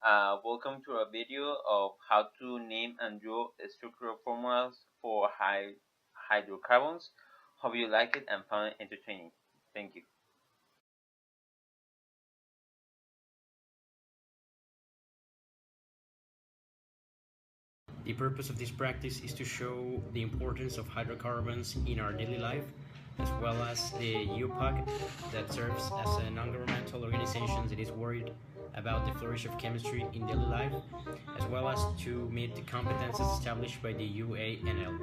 Welcome to a video of how to name and draw structural formulas for hydrocarbons. Hope you like it and found it entertaining. Thank you. The purpose of this practice is to show the importance of hydrocarbons in our daily life, as well as the UPAC that serves as a non-governmental organization that is worried about the flourish of chemistry in daily life, as well as to meet the competences established by the UANL.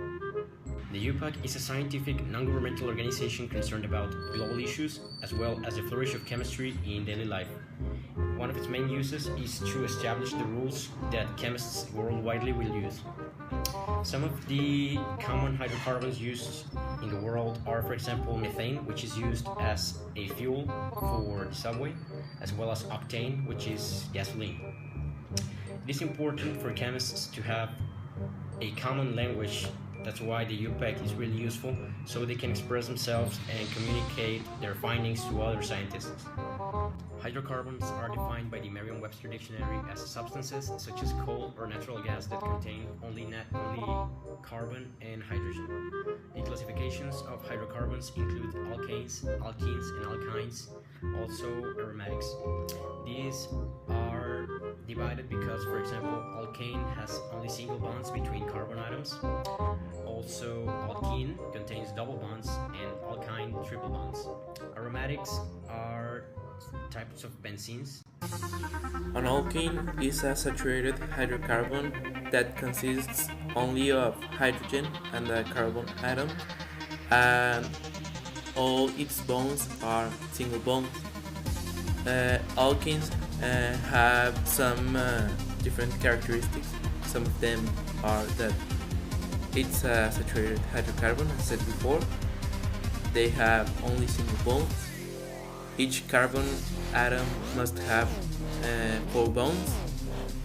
The UPAC is a scientific non-governmental organization concerned about global issues as well as the flourish of chemistry in daily life. One of its main uses is to establish the rules that chemists worldwide will use. Some of the common hydrocarbons used in the world are, for example, methane, which is used as a fuel for the subway, as well as octane, which is gasoline. It is important for chemists to have a common language. That's why the UPEC is really useful, so they can express themselves and communicate their findings to other scientists. Hydrocarbons are defined by the Merriam-Webster dictionary as substances such as coal or natural gas that contain only carbon and hydrogen. The classifications of hydrocarbons include alkanes, alkenes, and alkynes, also aromatics. These are divided because, for example, alkane has only single bonds between carbon atoms. Also, alkene contains double bonds and alkyne triple bonds. Aromatics are types of benzenes. An alkane is a saturated hydrocarbon that consists only of hydrogen and a carbon atom, and all its bonds are single bonds. Alkenes have some different characteristics. Some of them are that it's a saturated hydrocarbon, as said before. They have only single bonds. Each carbon atom must have 4 bonds,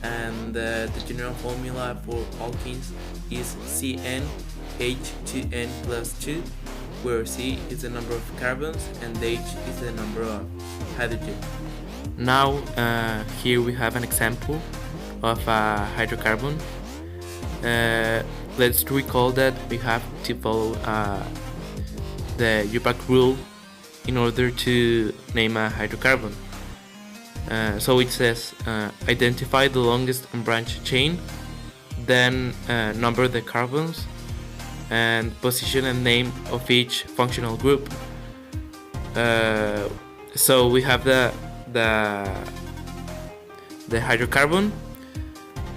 and the general formula for alkenes is CnH2n plus 2, where C is the number of carbons and H is the number of hydrogen. Now, here we have an example of a hydrocarbon. Let's recall that we have to follow the UPAC rule in order to name a hydrocarbon. So it says identify the longest unbranched chain, then number the carbons, and position and name of each functional group. So we have the hydrocarbon,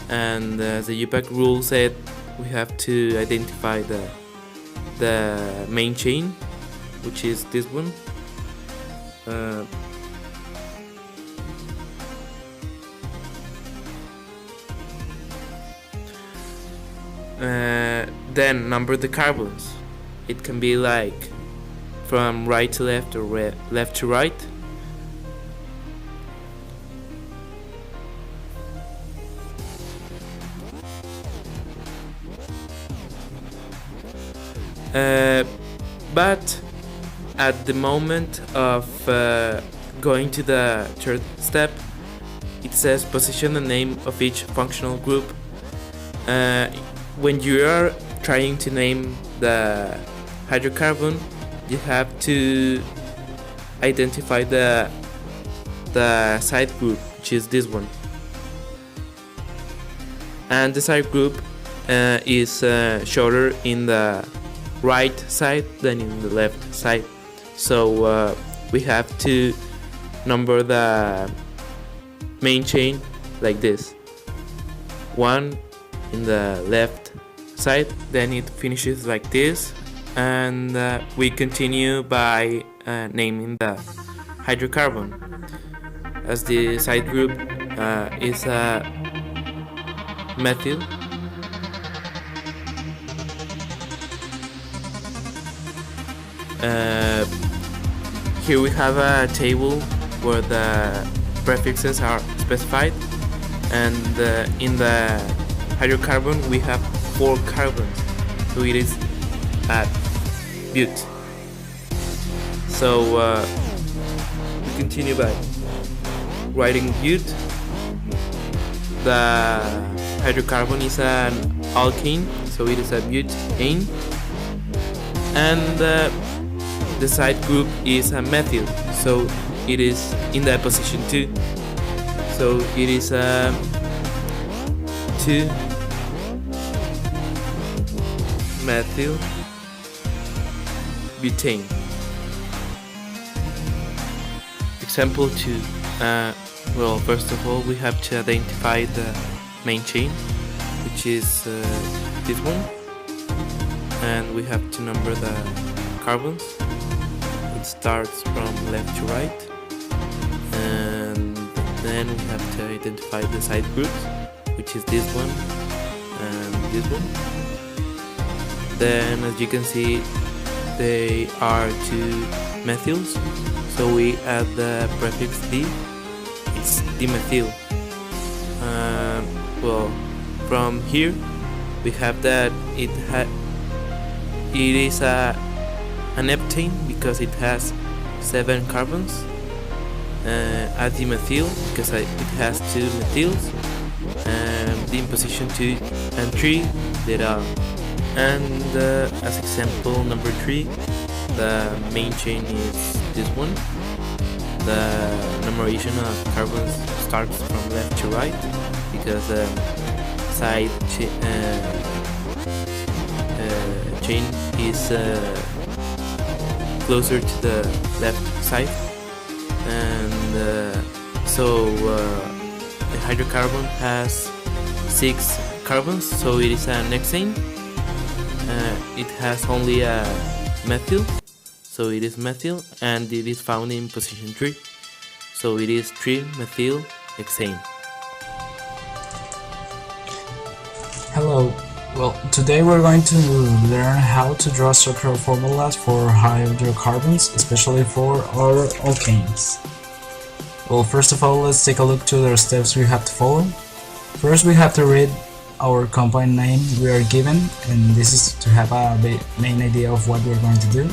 and the UPAC rule said we have to identify the main chain, which is this one. Then number the carbons. It can be like from right to left or left to right. But at the moment of going to the third step, it says position the name of each functional group. When you are trying to name the hydrocarbon, you have to identify the side group, which is this one. And the side group is shorter in the right side than in the left side. So we have to number the main chain like this. One in the left side, then it finishes like this, and we continue by naming the hydrocarbon, as the side group is methyl. Here we have a table where the prefixes are specified, and in the hydrocarbon we have 4 carbons, so it is at but. So we continue by writing but, the hydrocarbon is an alkane, so it is a butane, and the side group is a methyl, so it is in the position 2. So it is a 2 methyl butane. Example 2. Well, first of all, we have to identify the main chain, which is this one, and we have to number the carbons. It starts from left to right, and then we have to identify the side groups, which is this one and this one. Then, as you can see, they are two methyls, so we add the prefix D. It's dimethyl. Well, from here we have that it is an heptane because it has 7 carbons. A dimethyl because it has 2 methyls, and in position 2 and 3 they are. And as example number 3, the main chain is this one. The numeration of carbons starts from left to right because the side chain is closer to the left side, and so the hydrocarbon has 6 carbons, so it is an hexane. It has only a methyl, so it is methyl, and it is found in position 3, so it is 3-methyl hexane. Hello. Well, today we're going to learn how to draw structural formulas for hydrocarbons, especially for our alkanes. Well, first of all, let's take a look to the steps we have to follow. First, we have to read our compound name we are given, and this is to have a main idea of what we're going to do.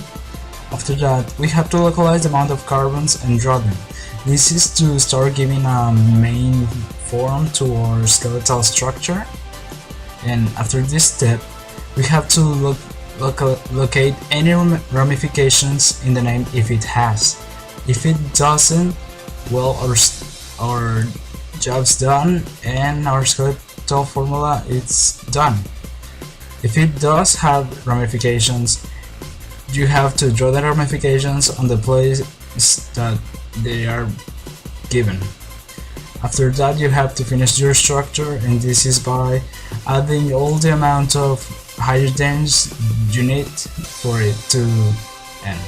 After that, we have to localize the amount of carbons and draw them. This is to start giving a main form to our skeletal structure. And after this step, we have to locate any ramifications in the name if it has. If it doesn't, well, our job's done and our skeletal formula is done. If it does have ramifications, you have to draw the ramifications on the place that they are given. After that, you have to finish your structure, and this is by adding all the amount of hydrogens you need for it to end.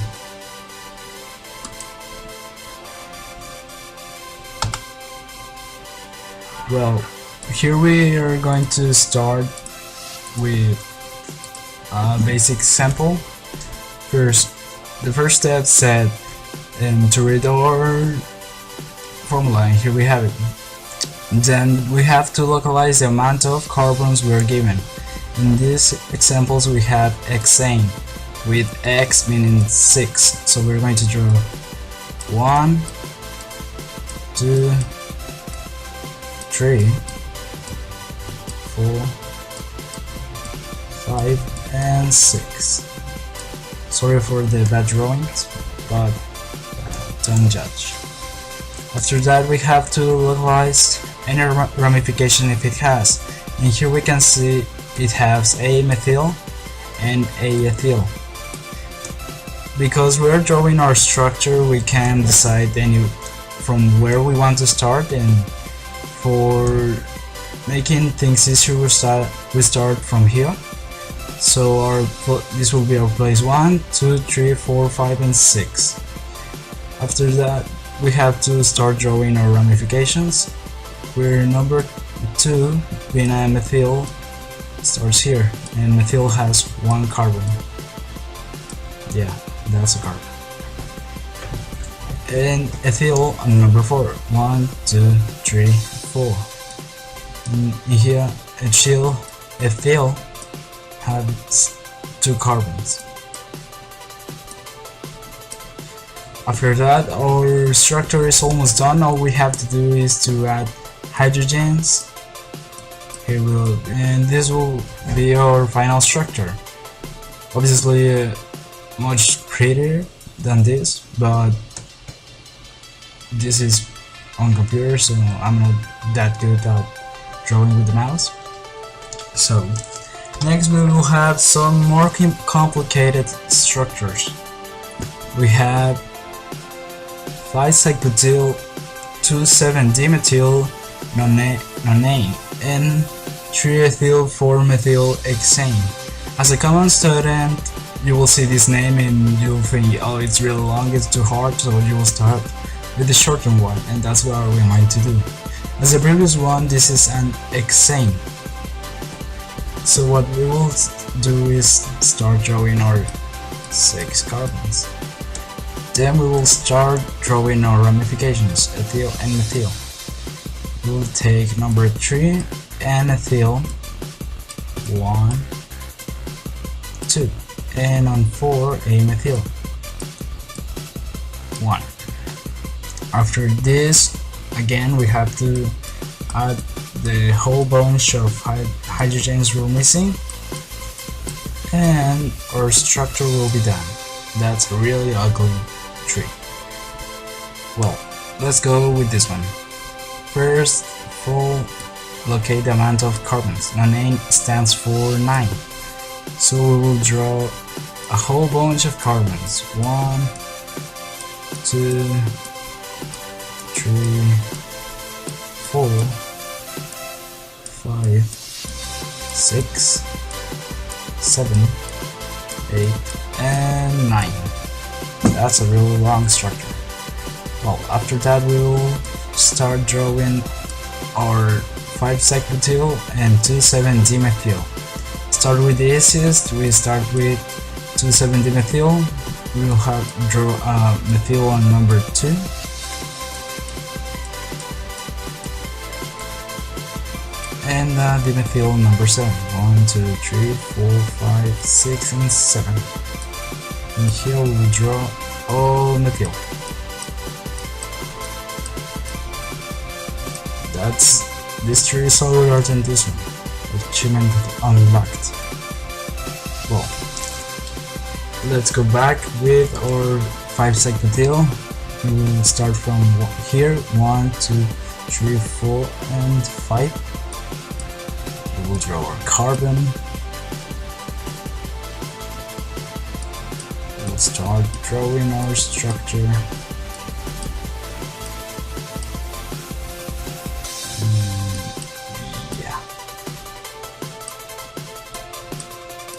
Well, here we are going to start with a basic sample. The first step said to read our formula, and here we have it. Then we have to localize the amount of carbons we are given. In these examples we have hexane, with X meaning 6, so we're going to draw 1, 2, 3, 4, 5, and 6. Sorry for the bad drawings, but don't judge. After that, we have to localize any ramification if it has, and here we can see it has a methyl and a ethyl. Because we're drawing our structure, we can decide from where we want to start, and for making things easier we start from here. So this will be our place 1, 2, 3, 4, 5, and 6. After that, we have to start drawing our ramifications, where number 2, being a methyl, starts here, and methyl has 1 carbon. Yeah, that's a carbon. And ethyl on number 4, 1, 2, 3, 4. And here, ethyl has 2 carbons. After that, our structure is almost done. All we have to do is to add hydrogens and this will be our final structure. Obviously, much prettier than this, but this is on computer, so I'm not that good at drawing with the mouse. So next we will have some more complicated structures. We have 5-cyclobutyl 2,7-dimethyl nonane and 3-ethyl 4-methyl-hexane. As a common student, you will see this name and you'll think, oh, it's really long, it's too hard, so you will start with the shortened one, and that's what we're going to do. As the previous one, this is an hexane. So what we will do is start drawing our 6 carbons. Then we will start drawing our ramifications, ethyl and methyl. We'll take number 3 and ethyl, 1, 2, and on 4 a methyl, 1. After this, again we have to add the whole bunch of hydrogens we're missing, and our structure will be done. That's a really ugly tree. Well, let's go with this one. First of all, locate the amount of carbons. Nonane stands for 9. So we will draw a whole bunch of carbons. 1, 2, 3, 4, 5, 6, 7, 8, and 9. That's a really long structure. Well, after that we'll start drawing our 5-cyclobutyl and 2,7-dimethyl. Start with the easiest. We start with 2,7-dimethyl. We will have draw methyl on number 2. And dimethyl number 7. 1, 2, 3, 4, 5, 6, and 7. And here we will draw all methyl. This tree is harder than this one. Achievement unlocked. Well, let's go back with our 5-cyclobutyl. We will start from here. 1, 2, 3, 4, and 5. We will draw our carbon. We'll start drawing our structure.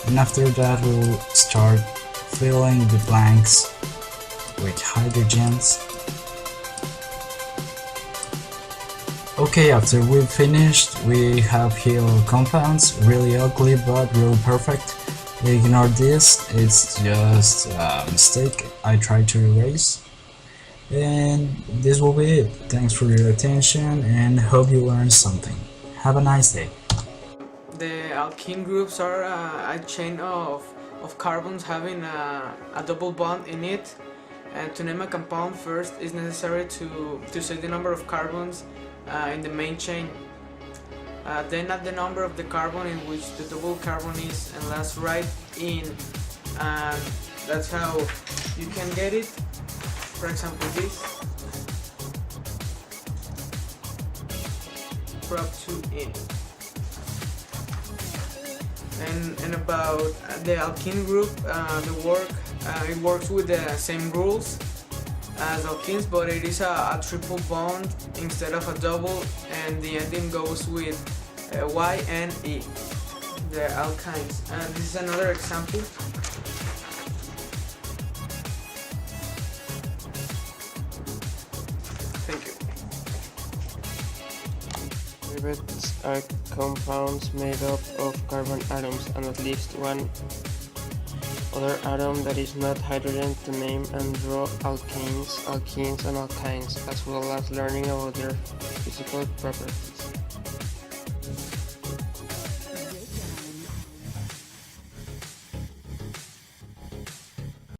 And after that we'll start filling the blanks with hydrogens. Okay, after we've finished, we have here our compounds, really ugly but really perfect. Ignore this, it's just a mistake I tried to erase. And this will be it. Thanks for your attention and hope you learned something. Have a nice day. The alkene groups are a chain of carbons having a double bond in it, and to name a compound first is necessary to say the number of carbons in the main chain. Then add the number of the carbon in which the double carbon is, and last write in, and that's how you can get it. For example, this prop 2 in. And about the alkene group, it works with the same rules as alkenes, but it is a triple bond instead of a double, and the ending goes with Y and E, the alkynes. And this is another example. Thank you. Derivatives are compounds made up of carbon atoms and at least one other atom that is not hydrogen to name and draw alkanes, alkenes, and alkynes, as well as learning about their physical properties.